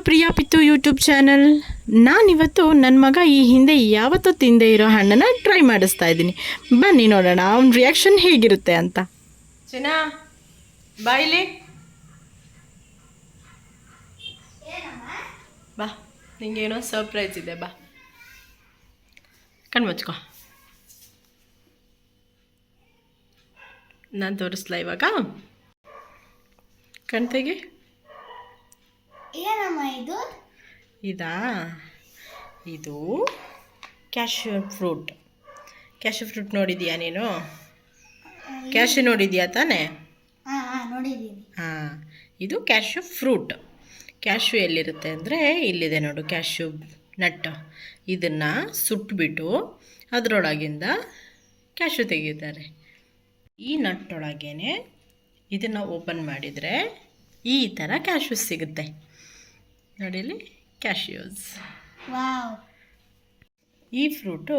Priya ಪಿತ್ತು YouTube channel. ನಾನಿವತ್ತು ನನ್ನ ಮಗ ಈ ಹಿಂದೆ ಯಾವತ್ತೂ ತಿಂದೇ ಇರೋ ಹಣ್ಣನ್ನು ಟ್ರೈ ಮಾಡಿಸ್ತಾ ಇದ್ದೀನಿ. ಬನ್ನಿ ನೋಡೋಣ ಅವನ ರಿಯಾಕ್ಷನ್ ಹೇಗಿರುತ್ತೆ ಅಂತ. ಚಿನ್ನ ಬಾಯಿಲಿ ಬಾ, ನಿಂಗೇನೋ ಸರ್ಪ್ರೈಸ್ ಇದೆ, ಬಾ ಕಣ್ಣು ಮುಚ್ಕೋ. ನಾನು ತೋರಿಸ್ಲಾ ಇವಾಗ? ಕಣ್ತೆಗೆ. ಏನಮ್ಮ ಇದು? ಇದು ಕ್ಯಾಶ್ಯೂ ಫ್ರೂಟ್. ಕ್ಯಾಶ್ಯೂ ಫ್ರೂಟ್ ನೋಡಿದೀಯಾ ನೀನು? ಕ್ಯಾಶ್ಯೂ ನೋಡಿದೀಯಾ ತಾನೇ? ನೋಡಿದ್ದೀನಿ. ಹಾಂ, ಇದು ಕ್ಯಾಶ್ಯೂ ಫ್ರೂಟ್. ಕ್ಯಾಶ್ಯೂ ಎಲ್ಲಿರುತ್ತೆ ಅಂದರೆ ಇಲ್ಲಿದೆ ನೋಡು, ಕ್ಯಾಶ್ಯೂ ನಟ್. ಇದನ್ನು ಸುಟ್ಬಿಟ್ಟು ಅದರೊಳಗಿಂದ ಕ್ಯಾಶ್ಯೂ ತೆಗಿತಾರೆ. ಈ ನಟ್ಟೊಳಗೇನೆ ಇದನ್ನು ಓಪನ್ ಮಾಡಿದರೆ ಈ ಥರ ಕ್ಯಾಶ್ಯೂಸ್ ಸಿಗುತ್ತೆ. ನೋಡಿಲಿ, ಕ್ಯಾಶ್ಯೂಸ್. ವಾವ್! ಈ ಫ್ರೂಟು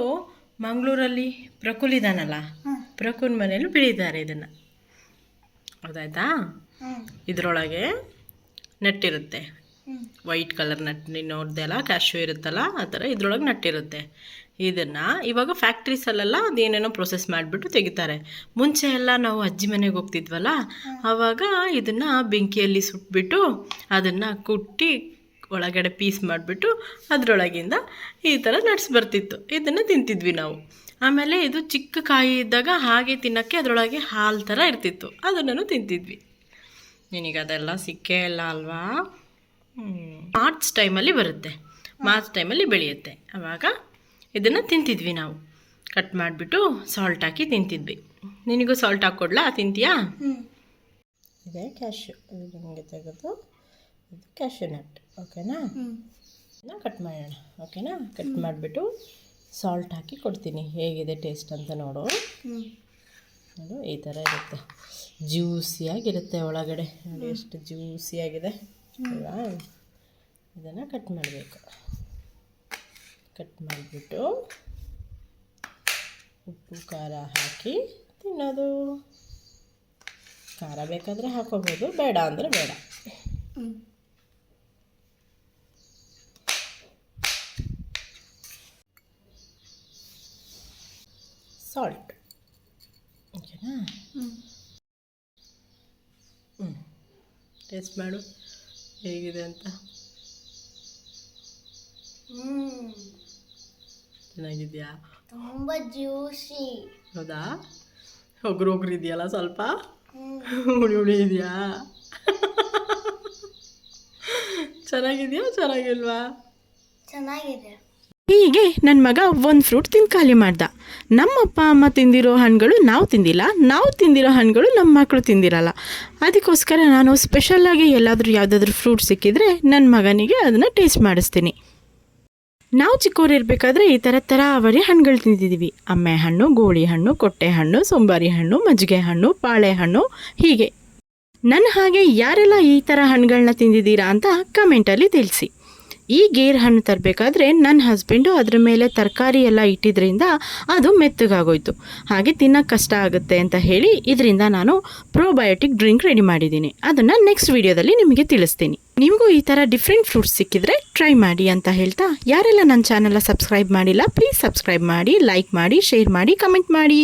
ಮಂಗಳೂರಲ್ಲಿ ಪ್ರಕುಲ್ ಇದ್ದಾನಲ್ಲ, ಪ್ರಕುಲ್ ಮನೇಲಿ ಬೆಳೀತಾರೆ ಇದನ್ನು. ಹೌದಾಯ್ತಾ? ಇದರೊಳಗೆ ನಟ್ಟಿರುತ್ತೆ, ವೈಟ್ ಕಲರ್ ನಟ್. ನೀನು ನೋಡ್ದೆಲ್ಲ ಕ್ಯಾಶ್ಯೂ ಇರುತ್ತಲ್ಲ, ಆ ಥರ ಇದ್ರೊಳಗೆ ನಟ್ಟಿರುತ್ತೆ. ಇದನ್ನು ಇವಾಗ ಫ್ಯಾಕ್ಟ್ರೀಸಲ್ಲೆಲ್ಲ ಅದೇನೇನೋ ಪ್ರೊಸೆಸ್ ಮಾಡಿಬಿಟ್ಟು ತೆಗಿತಾರೆ. ಮುಂಚೆ ಎಲ್ಲ ನಾವು ಅಜ್ಜಿ ಮನೆಗೆ ಹೋಗ್ತಿದ್ವಲ್ಲ, ಆವಾಗ ಇದನ್ನು ಬೆಂಕಿಯಲ್ಲಿ ಸುಟ್ಬಿಟ್ಟು ಅದನ್ನು ಕುಟ್ಟಿ ಒಳಗಡೆ ಪೀಸ್ ಮಾಡಿಬಿಟ್ಟು ಅದರೊಳಗಿಂದ ಈ ಥರ ನಟ್ಸ್ ಬರ್ತಿತ್ತು. ಇದನ್ನು ತಿಂತಿದ್ವಿ ನಾವು. ಆಮೇಲೆ ಇದು ಚಿಕ್ಕ ಕಾಯಿ ಇದ್ದಾಗ ಹಾಗೆ ತಿನ್ನೋಕ್ಕೆ ಅದರೊಳಗೆ ಹಾಲು ಥರ ಇರ್ತಿತ್ತು, ಅದನ್ನು ತಿಂತಿದ್ವಿ. ನಿನಗೆ ಅದೆಲ್ಲ ಸಿಕ್ಕೇ ಇಲ್ಲ ಅಲ್ವಾ? ಮಾರ್ಚ್ ಟೈಮಲ್ಲಿ ಬರುತ್ತೆ, ಮಾರ್ಚ್ ಟೈಮಲ್ಲಿ ಬೆಳೆಯುತ್ತೆ. ಆವಾಗ ಇದನ್ನು ತಿಂತಿದ್ವಿ ನಾವು. ಕಟ್ ಮಾಡಿಬಿಟ್ಟು ಸಾಲ್ಟ್ ಹಾಕಿ ತಿಂತಿದ್ವಿ. ನಿನಗೂ ಸಾಲ್ಟ್ ಹಾಕ್ಕೊಡ್ಲಾ? ತಿಂತೀಯಾ? ಇದೆ ಕ್ಯಾಶ್ಯೂ. ಇದು ನಿಮಗೆ ತೆಗೆದು ಇದು ಕ್ಯಾಶ್ಯೂ ನಟ್. ಓಕೆನಾ? ಕಟ್ ಮಾಡೋಣ. ಓಕೆನಾ? ಕಟ್ ಮಾಡಿಬಿಟ್ಟು ಸಾಲ್ಟ್ ಹಾಕಿ ಕೊಡ್ತೀನಿ. ಹೇಗಿದೆ ಟೇಸ್ಟ್ ಅಂತ ನೋಡು. ನೋಡು, ಈ ಥರ ಇರುತ್ತೆ, ಜ್ಯೂಸಿಯಾಗಿರುತ್ತೆ ಒಳಗಡೆ. ನೋಡಿ ಎಷ್ಟು ಜ್ಯೂಸಿಯಾಗಿದೆ ಅಲ್ವಾ? ಇದನ್ನು ಕಟ್ ಮಾಡಬೇಕು. ಕಟ್ ಮಾಡಿಬಿಟ್ಟು ಉಪ್ಪು ಖಾರ ಹಾಕಿ ತಿನ್ನೋದು. ಖಾರ ಬೇಕಾದರೆ ಹಾಕೋಬೋದು, ಬೇಡ ಅಂದರೆ ಬೇಡ. ಸಾಲ್ಟ್. ಓಕೆನಾ? ಟೇಸ್ಟ್ ಮಾಡು ಹೇಗಿದೆ ಅಂತ. ಚೆನ್ನಾಗಿದೆಯಾ? ತುಂಬ ಜ್ಯೂಸಿ. ಹೌದಾ? ಒಗ್ರಿದೆಯಲ್ಲ ಸ್ವಲ್ಪ, ಹುಳಿ ಇದೆಯಾ? ಚೆನ್ನಾಗಿದೆಯಾ ಚೆನ್ನಾಗಿಲ್ವಾ? ಚೆನ್ನಾಗಿದೆ. ಹೀಗೆ ನನ್ನ ಮಗ ಒಂದು ಫ್ರೂಟ್ ತಿಂದು ಖಾಲಿ ಮಾಡ್ದ. ನಮ್ಮ ಅಪ್ಪ ಅಮ್ಮ ತಿಂದಿರೋ ಹಣ್ಣುಗಳು ನಾವು ತಿಂದಿಲ್ಲ, ನಾವು ತಿಂದಿರೋ ಹಣ್ಣುಗಳು ನಮ್ಮ ಮಕ್ಕಳು ತಿಂದಿರಲ್ಲ. ಅದಕ್ಕೋಸ್ಕರ ನಾನು ಸ್ಪೆಷಲ್ಲಾಗಿ ಯಾವುದಾದ್ರೂ ಫ್ರೂಟ್ ಸಿಕ್ಕಿದ್ರೆ ನನ್ನ ಮಗನಿಗೆ ಅದನ್ನು ಟೇಸ್ಟ್ ಮಾಡಿಸ್ತೀನಿ. ನಾವು ಚಿಕ್ಕವರಿರಬೇಕಾದ್ರೆ ಈ ಥರ ತರಾವರಿ ಹಣ್ಣುಗಳು ತಿಂತಿದ್ದೀವಿ. ಅಮ್ಮೆ ಹಣ್ಣು, ಗೋಳಿ ಹಣ್ಣು, ಕೊಟ್ಟೆ ಹಣ್ಣು, ಸೊಂಬಾರಿ ಹಣ್ಣು, ಮಜ್ಜಿಗೆ ಹಣ್ಣು, ಬಾಳೆಹಣ್ಣು, ಹೀಗೆ. ನನ್ನ ಹಾಗೆ ಯಾರೆಲ್ಲ ಈ ಥರ ಹಣ್ಣುಗಳನ್ನ ತಿಂದಿದ್ದೀರಾ ಅಂತ ಕಮೆಂಟಲ್ಲಿ ತಿಳಿಸಿ. ಈ ಗೇರು ಹಣ್ಣು ತರಬೇಕಾದ್ರೆ ನನ್ನ ಹಸ್ಬೆಂಡು ಅದ್ರ ಮೇಲೆ ತರಕಾರಿ ಎಲ್ಲ ಇಟ್ಟಿದ್ರಿಂದ ಅದು ಮೆತ್ತಗಾಗೋಯ್ತು. ಹಾಗೆ ತಿನ್ನೋಕ್ಕೆ ಕಷ್ಟ ಆಗುತ್ತೆ ಅಂತ ಹೇಳಿ ಇದರಿಂದ ನಾನು ಪ್ರೋಬಯೋಟಿಕ್ ಡ್ರಿಂಕ್ ರೆಡಿ ಮಾಡಿದ್ದೀನಿ. ಅದನ್ನು ನೆಕ್ಸ್ಟ್ ವಿಡಿಯೋದಲ್ಲಿ ನಿಮಗೆ ತಿಳಿಸ್ತೀನಿ. ನಿಮಗೂ ಈ ಥರ ಡಿಫ್ರೆಂಟ್ ಫ್ರೂಟ್ಸ್ ಸಿಕ್ಕಿದ್ರೆ ಟ್ರೈ ಮಾಡಿ ಅಂತ ಹೇಳ್ತಾ, ಯಾರೆಲ್ಲ ನನ್ನ ಚಾನಲ್ನ ಸಬ್ಸ್ಕ್ರೈಬ್ ಮಾಡಿಲ್ಲ ಪ್ಲೀಸ್ ಸಬ್ಸ್ಕ್ರೈಬ್ ಮಾಡಿ, ಲೈಕ್ ಮಾಡಿ, ಶೇರ್ ಮಾಡಿ, ಕಮೆಂಟ್ ಮಾಡಿ.